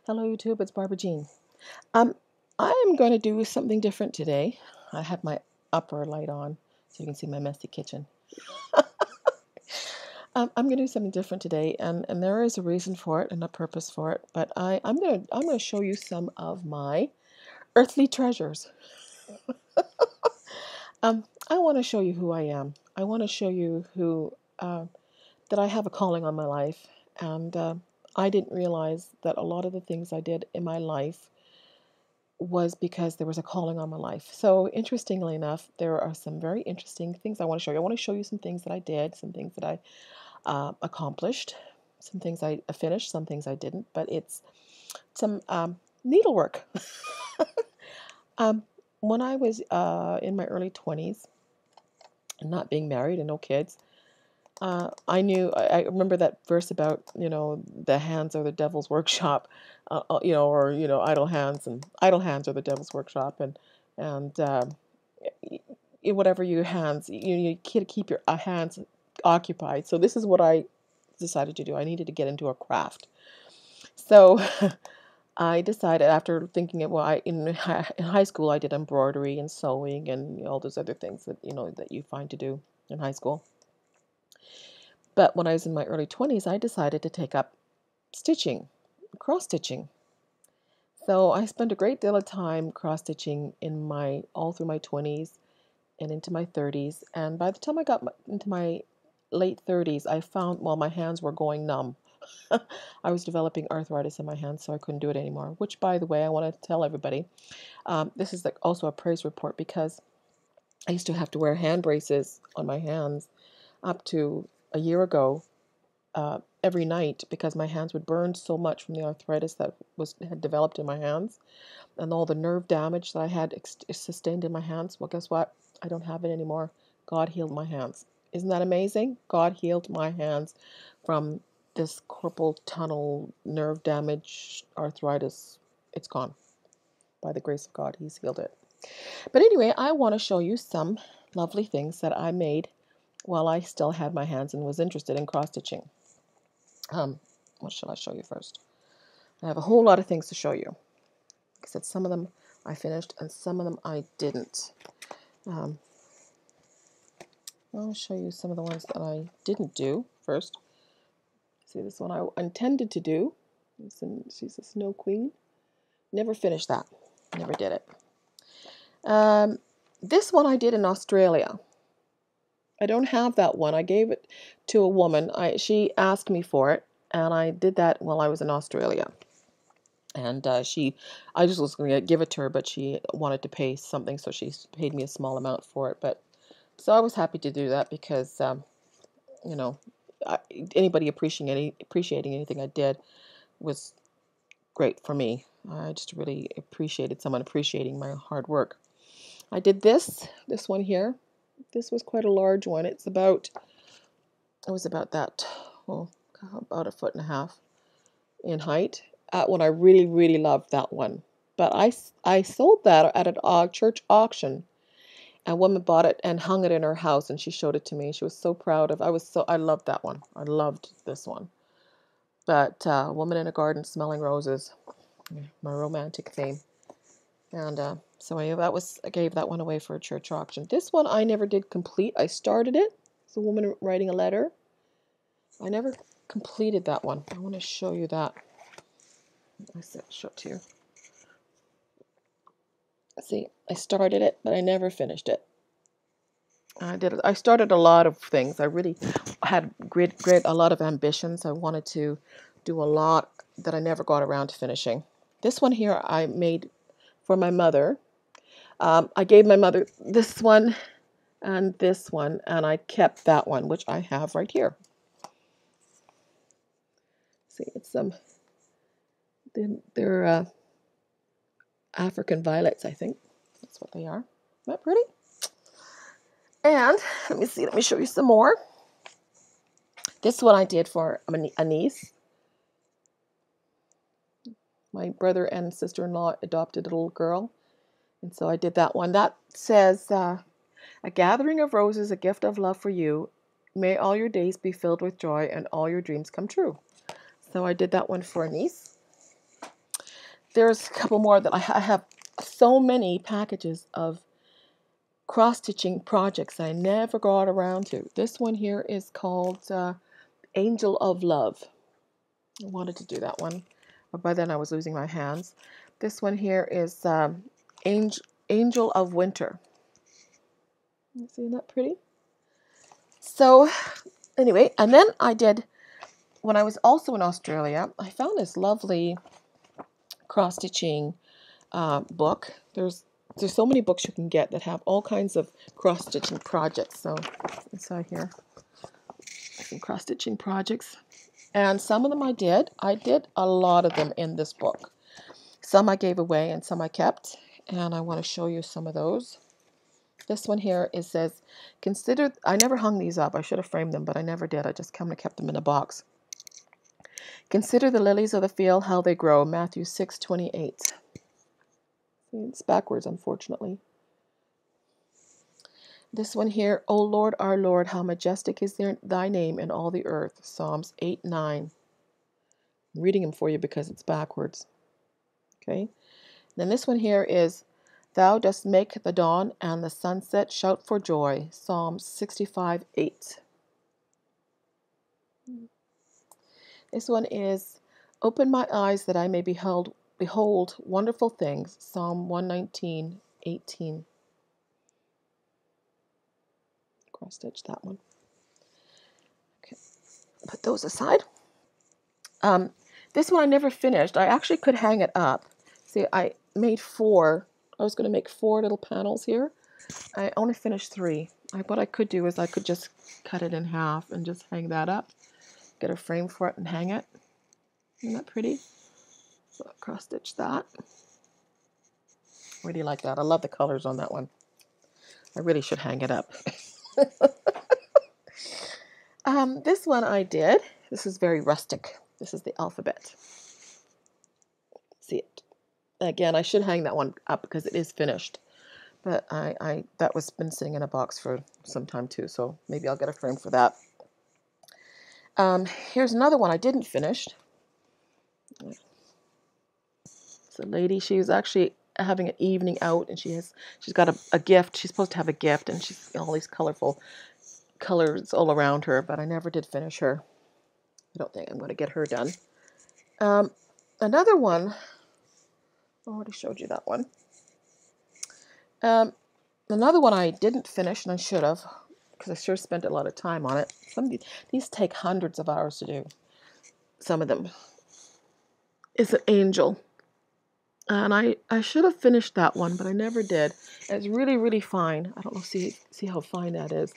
Hello YouTube, it's Barbara Jean. Um, I am going to do something different today. I have my upper light on so you can see my messy kitchen. I'm going to do something different today, and there is a reason for it and a purpose for it. But I'm going to show you some of my earthly treasures. I want to show you who I am. I want to show you who that I have a calling on my life, and I didn't realize that a lot of the things I did in my life was because there was a calling on my life. So interestingly enough, there are some very interesting things I want to show you. I want to show you some things that I did, some things that I accomplished, some things I finished, some things I didn't, but it's some needlework. um, when I was in my early 20s, not being married and no kids, I remember that verse about, the hands are the devil's workshop, or, idle hands are the devil's workshop. And whatever your hands, you keep your hands occupied. So this is what I decided to do. I needed to get into a craft. So I decided, after thinking well, in high school I did embroidery and sewing and all those other things that you find to do in high school. But when I was in my early 20s, I decided to take up stitching, cross stitching. So I spent a great deal of time cross stitching all through my 20s and into my 30s. And by the time I got into my late 30s, I found, my hands were going numb. I was developing arthritis in my hands, so I couldn't do it anymore. Which, by the way, I want to tell everybody, this is also a praise report, because I used to have to wear hand braces on my hands up to a year ago, every night, because my hands would burn so much from the arthritis that had developed in my hands and all the nerve damage that I had sustained in my hands. Well, guess what? I don't have it anymore. God healed my hands. Isn't that amazing? God healed my hands from this carpal tunnel nerve damage, arthritis. It's gone. By the grace of God, He's healed it. But anyway, I want to show you some lovely things that I made while I still had my hands and was interested in cross stitching. What shall I show you first? I have a whole lot of things to show you. Like I said, some of them I finished and some of them I didn't. I'll show you some of the ones that I didn't do first. See, this one I intended to do. She's a snow queen. Never finished that. Never did it. This one I did in Australia. I don't have that one. I gave it to a woman. She asked me for it, and I did that while I was in Australia. And I just was going to give it to her, but she wanted to pay something, so she paid me a small amount for it. But so I was happy to do that because, anybody appreciating anything I did was great for me. I just really appreciated someone appreciating my hard work. I did this one here. This was quite a large one. It was about that, about 1.5 feet in height. That one I really, really loved that one. But I sold that at a church auction. A woman bought it and hung it in her house, and she showed it to me. She was so proud of. I loved that one. I loved this one. But Woman in a Garden Smelling Roses, my romantic theme. And so I gave that one away for a church auction. This one I never did complete. I started it. It's a woman writing a letter. I never completed that one. I want to show you that. I said show it to you. See, I started it, but I never finished it. I started a lot of things. I really had a lot of ambitions. I wanted to do a lot that I never got around to finishing. This one here I made for my mother. I gave my mother this one and this one, and I kept that one, which I have right here. See, it's they're African violets, I think. That's what they are. Isn't that pretty? And let me show you some more. This one I did for a niece. My brother and sister-in-law adopted a little girl, and so I did that one. That says, a gathering of roses, a gift of love for you. May all your days be filled with joy and all your dreams come true. So I did that one for a niece. there's a couple more that I have so many packages of cross-stitching projects I never got around to. This one here is called Angel of Love. I wanted to do that one, but by then I was losing my hands. This one here is Angel of Winter. Isn't that pretty? So anyway, and then I did, when I was also in Australia, I found this lovely cross-stitching book. There's so many books you can get that have all kinds of cross-stitching projects. So inside here, some cross-stitching projects. And some of them I did. I did a lot of them in this book. Some I gave away and some I kept. And I want to show you some of those. This one here, it says, consider, I never hung these up. I should have framed them, but I never did. I just kind of kept them in a box. Consider the lilies of the field, how they grow. Matthew 6:28. It's backwards, unfortunately. This one here, O Lord, our Lord, how majestic is thy name in all the earth. Psalms 8:9. I'm reading them for you because it's backwards. Okay. Then this one here is, thou dost make the dawn and the sunset shout for joy. Psalms 65:8. This one is, open my eyes that I may behold wonderful things. Psalm 119:18. Cross stitch that one. Okay, put those aside. This one I never finished. I actually could hang it up. See, I made 4. I was going to make 4 little panels here. I only finished 3. What I could do is I could just cut it in half and just hang that up. Get a frame for it and hang it. Isn't that pretty? So I'll cross stitch that. Really like that. I love the colors on that one. I really should hang it up. This one I did. This is very rustic. This is the alphabet. See it. Again, I should hang that one up because it is finished. But that was been sitting in a box for some time too, so maybe I'll get a frame for that. Here's another one I didn't finish. It's a lady. She was actually having an evening out, and she's got a gift. She's supposed to have a gift, and she's got all these colorful colors all around her, but I never did finish her. I don't think I'm going to get her done. Another one, I already showed you that one. Another one I didn't finish, and I should have, because I sure spent a lot of time on it. Some of these take hundreds of hours to do. Some of them. Is an angel. And I should have finished that one, but I never did. And it's really, really fine. I don't know, see how fine that is.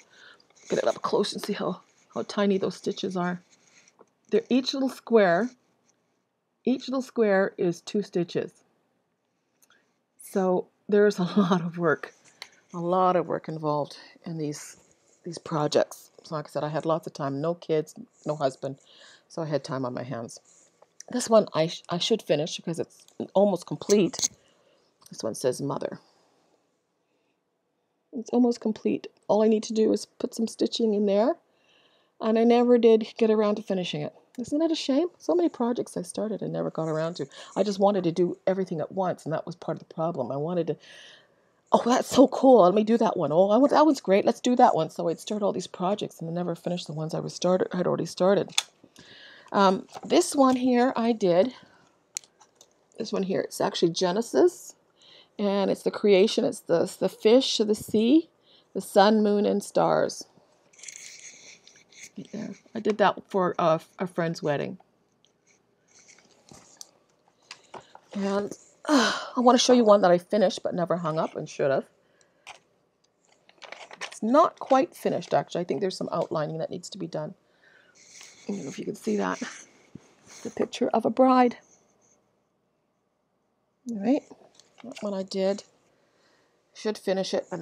Get it up close and see how tiny those stitches are. They're each little square is 2 stitches. So there's a lot of work involved in these projects. So like I said, I had lots of time, no kids, no husband, so I had time on my hands. This one I should finish because it's almost complete. This one says Mother. It's almost complete. All I need to do is put some stitching in there, and I never did get around to finishing it. Isn't that a shame? So many projects I started and never got around to. I just wanted to do everything at once, and that was part of the problem. I wanted to, oh, that's so cool. Let me do that one. Oh, that one's great. Let's do that one. So I'd start all these projects and never finish the ones I had already started. This one here I did. This one here, it's actually Genesis, and it's the creation. It's the fish, the sea, the sun, moon, and stars. Yeah, I did that for a friend's wedding. And I want to show you one that I finished but never hung up and should have. It's not quite finished, actually. I think there's some outlining that needs to be done. I don't know if you can see that. The picture of a bride. All right, that one I did. Should finish it, but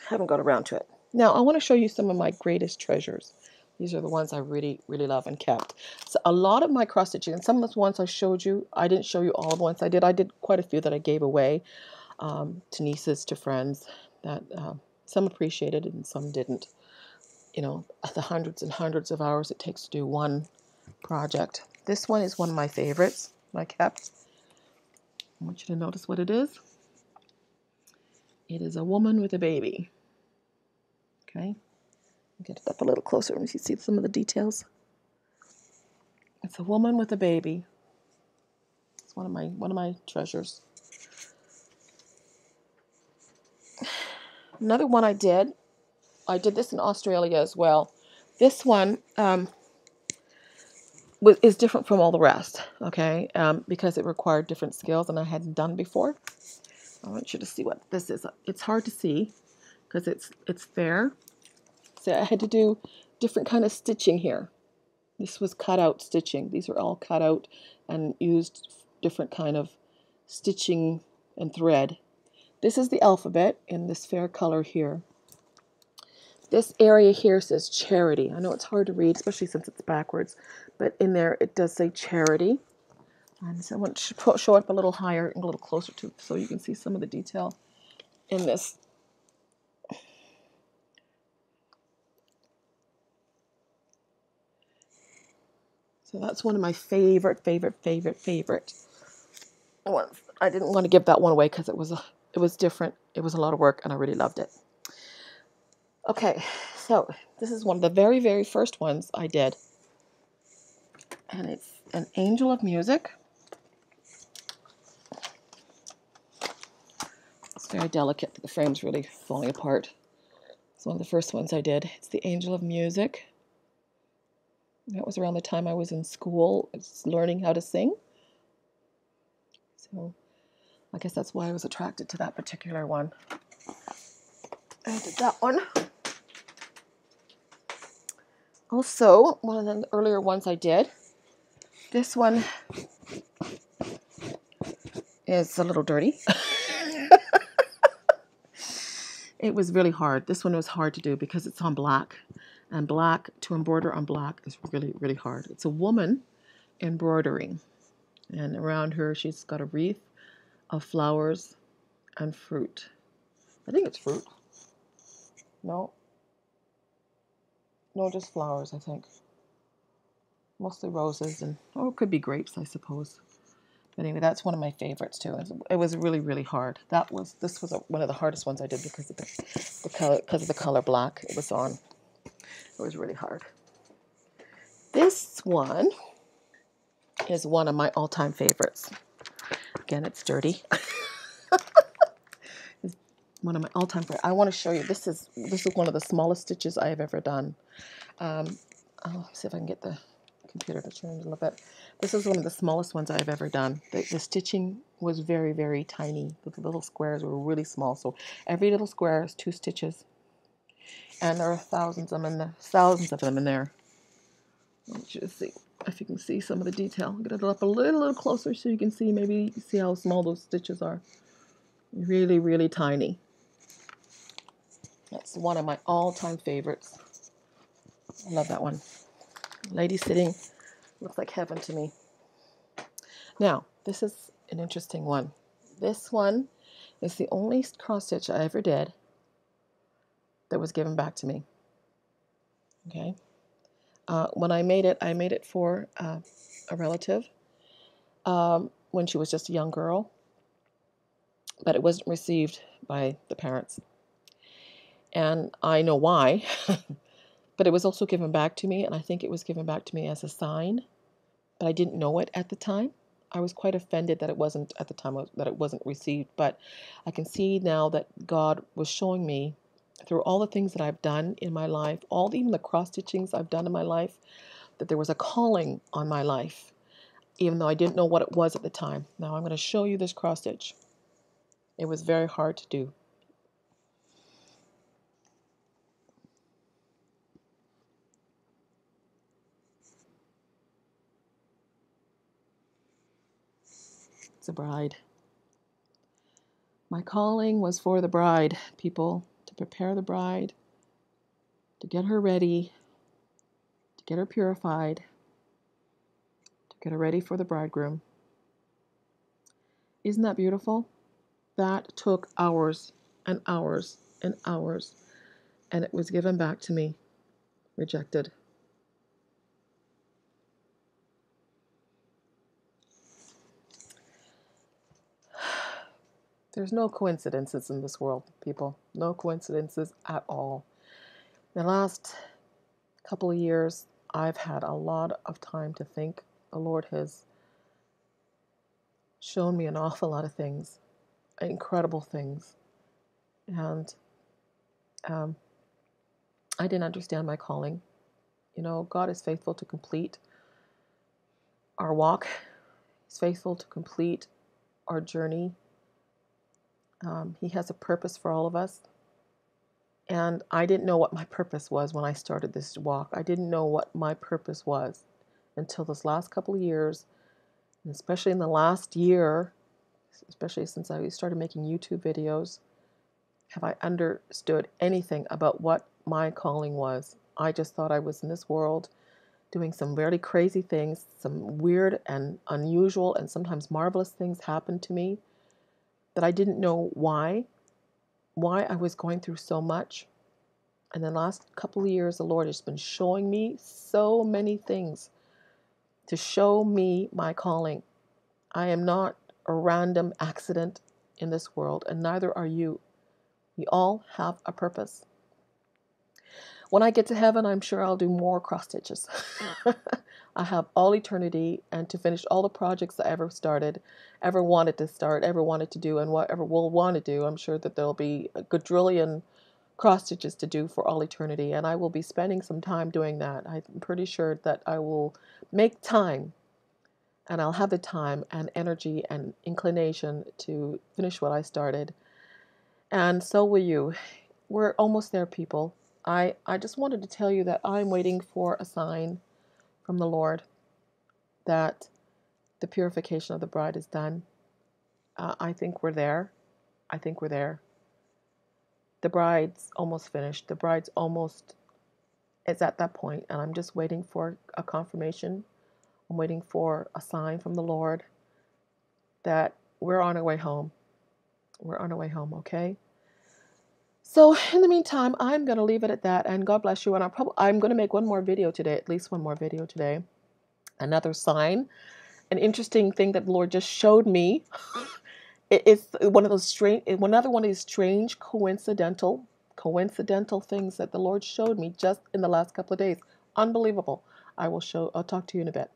haven't got around to it. Now, I want to show you some of my greatest treasures. These are the ones I really, really love and kept. So a lot of my cross stitching, and some of the ones I showed you, I didn't show you all the ones I did. I did quite a few that I gave away to nieces, to friends, that some appreciated and some didn't. You know, the hundreds and hundreds of hours it takes to do one project. This one is one of my favorites I kept. I want you to notice what it is. It is a woman with a baby. Okay, get it up a little closer. Let me see some of the details. It's a woman with a baby. It's one of my treasures. Another one I did this in Australia as well. This one is different from all the rest, okay, because it required different skills and I hadn't done before. I want you to see what this is. It's hard to see because it's fair. So I had to do different kind of stitching here. This was cut out stitching. These are all cut out and used different kind of stitching and thread. This is the alphabet in this fair color here. This area here says charity. I know it's hard to read, especially since it's backwards, but in there it does say charity. And so I want to show up a little higher and a little closer to so you can see some of the detail in this. So that's one of my favorite ones. I didn't want to give that one away because it was different. It was a lot of work and I really loved it. Okay, so this is one of the very first ones I did. And it's an angel of music. It's very delicate. The frame's really falling apart. It's one of the first ones I did. It's the angel of music. That was around the time I was in school, learning how to sing. So I guess that's why I was attracted to that particular one. I did that one. Also, one of the earlier ones I did, this one is a little dirty. It was really hard. This one was hard to do because it's on black. And black, to embroider on black is really hard. It's a woman embroidering. And around her, she's got a wreath of flowers and fruit. I think it's fruit. No, just flowers, I think. Mostly roses and, oh, it could be grapes, I suppose. But anyway, that's one of my favorites too. It was really hard. This was one of the hardest ones I did because of the color black it was on. It was really hard. This one is one of my all-time favorites. Again, it's dirty. It's one of my all-time favorites. I want to show you. This is one of the smallest stitches I have ever done. I'll see if I can get the computer to turn a little bit. This is one of the smallest ones I've ever done. The stitching was very tiny. The little squares were really small. So every little square is 2 stitches. And there are thousands of them in there. I want you to see if you can see some of the detail. Get it up a little closer so you can see, maybe see how small those stitches are. Really tiny. That's one of my all-time favorites. I love that one. Lady sitting looks like heaven to me. Now, this is an interesting one. This one is the only cross stitch I ever did that was given back to me. Okay. When I made it for a relative when she was just a young girl, but it wasn't received by the parents. And I know why, but it was also given back to me, and I think it was given back to me as a sign, but I didn't know it at the time. I was quite offended that it wasn't at the time, that it wasn't received, but I can see now that God was showing me through all the things that I've done in my life, even the cross stitchings I've done in my life, that there was a calling on my life, even though I didn't know what it was at the time. Now I'm going to show you this cross stitch. It was very hard to do. It's a bride. My calling was for the bride, people, to prepare the bride, to get her ready, to get her purified, to get her ready for the bridegroom. Isn't that beautiful? That took hours and hours and hours, and it was given back to me, rejected. There's no coincidences in this world, people. No coincidences at all. The last couple of years, I've had a lot of time to think. The Lord has shown me an awful lot of things, incredible things. And I didn't understand my calling. You know, God is faithful to complete our walk. He's faithful to complete our journey. He has a purpose for all of us. And I didn't know what my purpose was when I started this walk. I didn't know what my purpose was until this last couple of years, and especially in the last year, especially since I started making YouTube videos, have I understood anything about what my calling was. I just thought I was in this world doing some very crazy things, some weird and unusual and sometimes marvelous things happened to me that I didn't know why I was going through so much. And the last couple of years, the Lord has been showing me so many things to show me my calling. I am not a random accident in this world, and neither are you. We all have a purpose. When I get to heaven, I'm sure I'll do more cross stitches. I have all eternity and to finish all the projects I ever started, ever wanted to start, ever wanted to do, and whatever will want to do. I'm sure that there'll be a quadrillion cross stitches to do for all eternity, and I will be spending some time doing that. I'm pretty sure that I will make time, and I'll have the time and energy and inclination to finish what I started. And so will you. We're almost there, people. I just wanted to tell you that I'm waiting for a sign from the Lord that the purification of the bride is done. I think we're there. I think we're there. The bride's almost finished. The bride's almost is at that point, and I'm just waiting for a confirmation. I'm waiting for a sign from the Lord that we're on our way home. We're on our way home, okay? So in the meantime, I'm going to leave it at that, and God bless you. And I'm going to make one more video today, at least one more video today. Another sign, an interesting thing that the Lord just showed me. It's one of those another one of these strange coincidental things that the Lord showed me just in the last couple of days. Unbelievable. I'll talk to you in a bit.